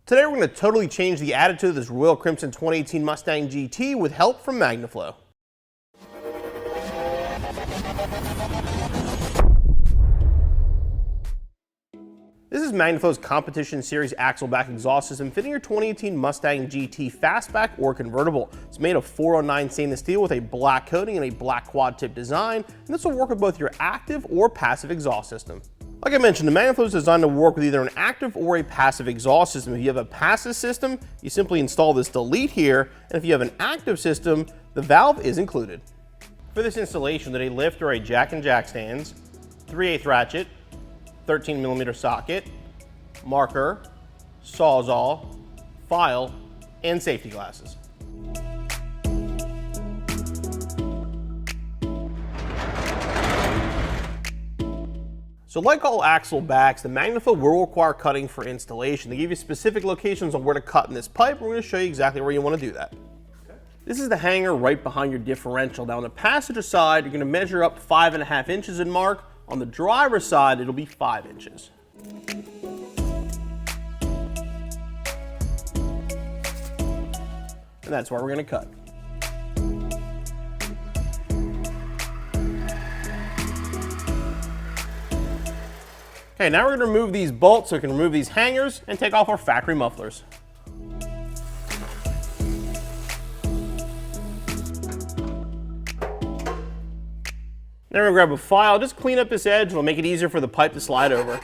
Today we're going to totally change the attitude of this Royal Crimson 2018 Mustang GT with help from MagnaFlow. This is MagnaFlow's Competition Series Axle-Back Exhaust System fitting your 2018 Mustang GT Fastback or Convertible. It's made of 409 stainless steel with a black coating and a black quad tip design, and this will work with both your active or passive exhaust system. Like I mentioned, the MagnaFlow is designed to work with either an active or a passive exhaust system. If you have a passive system, you simply install this delete here, and if you have an active system, the valve is included. For this installation, we did a lift or a jack and jack stands, 3/8 ratchet, 13mm socket, marker, sawzall, file, and safety glasses. So like all axle backs, the MagnaFlow will require cutting for installation. They give you specific locations on where to cut in this pipe. We're going to show you exactly where you want to do that. This is the hanger right behind your differential. Now on the passenger side, you're going to measure up 5.5 inches and mark. On the driver's side, it'll be 5 inches. And that's where we're going to cut. Okay, now we're going to remove these bolts so we can remove these hangers and take off our factory mufflers. Then we're going to grab a file, just clean up this edge, it'll make it easier for the pipe to slide over.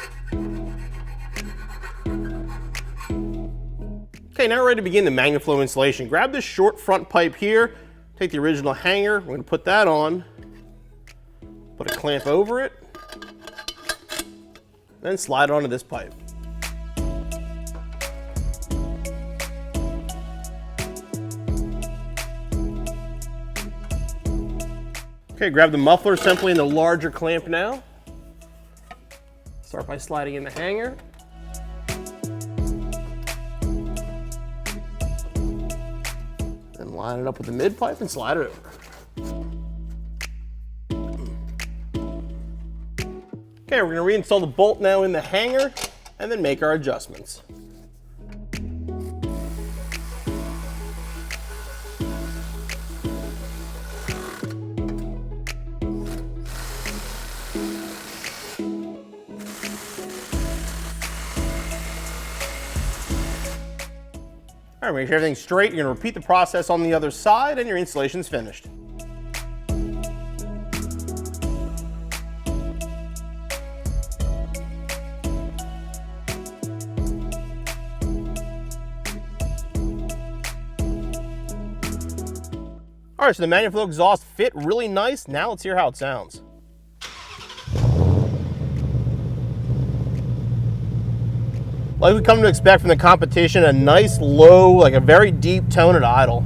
Okay, now we're ready to begin the MagnaFlow installation. Grab this short front pipe here, take the original hanger, we're going to put that on, put a clamp over it, then slide it onto this pipe. Okay, grab the muffler simply in the larger clamp now. Start by sliding in the hanger. Then line it up with the mid pipe and slide it over. Okay, we're going to reinstall the bolt now in the hanger and then make our adjustments. All right, make sure everything's straight. You're going to repeat the process on the other side and your installation's finished. All right, so the MagnaFlow exhaust fit really nice. Now let's hear how it sounds. Like we come to expect from the competition, a nice low, like a very deep tone at idle.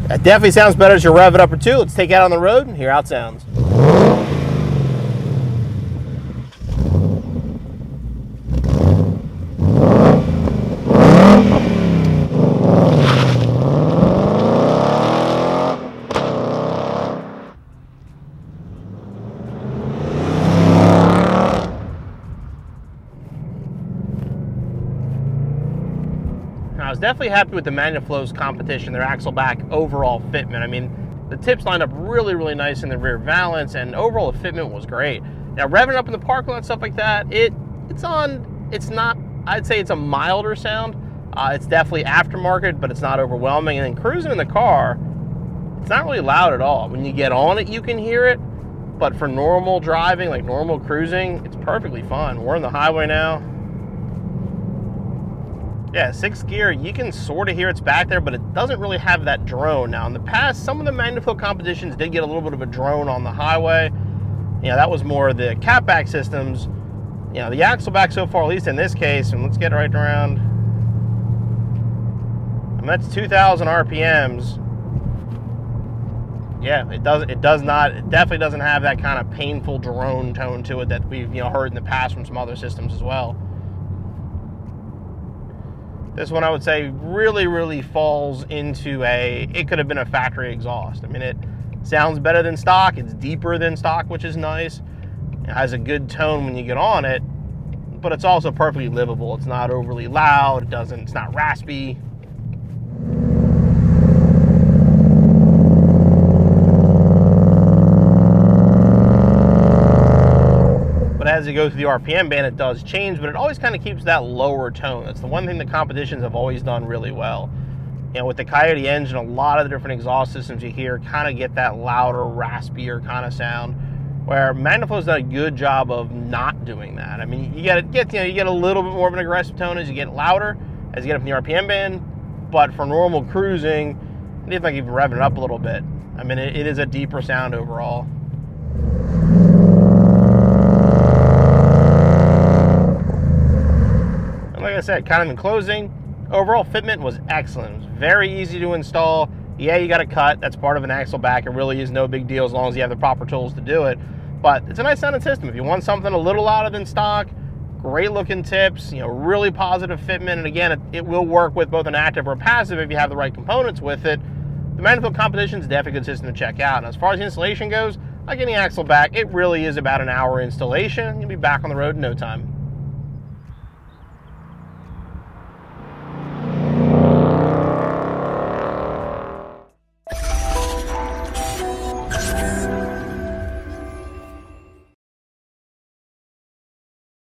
That definitely sounds better as you rev it up or two. Let's take it out on the road and hear how it sounds. I was definitely happy with the MagnaFlow's competition, their axle back overall fitment. I mean, the tips lined up really, really nice in the rear valance, and overall the fitment was great. Now, revving up in the parking lot and stuff like that, it's not, I'd say it's a milder sound. It's definitely aftermarket, but it's not overwhelming. And then cruising in the car, it's not really loud at all. When you get on it, you can hear it, but for normal driving, like normal cruising, it's perfectly fine. We're on the highway now. Yeah, 6th gear, you can sort of hear it's back there, but it doesn't really have that drone. Now, in the past, some of the MagnaFlow competitions did get a little bit of a drone on the highway. You know, that was more the catback systems. You know, the axle back so far, at least in this case, and let's get right around. And that's 2,000 RPMs. Yeah, it definitely doesn't have that kind of painful drone tone to it that we've heard in the past from some other systems as well. This one I would say really, really falls into it could have been a factory exhaust. I mean, Sounds better than stock. It's deeper than stock, which is nice. It has a good tone when you get on it, but it's also perfectly livable. It's not overly loud. It's not raspy. But as you go through the RPM band, it does change, but it always kind of keeps that lower tone. That's the one thing the competitions have always done really well. You know, with the Coyote engine, a lot of the different exhaust systems you hear kind of get that louder, raspier kind of sound, where MagnaFlow's done a good job of not doing that. I mean, you get a little bit more of an aggressive tone as you get louder, as you get up in the RPM band, but for normal cruising, even like even revving it up a little bit, I mean, it is a deeper sound overall. And like I said, kind of in closing, overall fitment was excellent. It was very easy to install. Yeah, you got to cut. That's part of an axle back. It really is no big deal as long as you have the proper tools to do it. But it's a nice sounding system. If you want something a little louder than stock, great looking tips, really positive fitment. And again, it will work with both an active or a passive if you have the right components with it. The MagnaFlow Competition is definitely a good system to check out. And as far as the installation goes, like any axle back, it really is about an hour installation. You'll be back on the road in no time.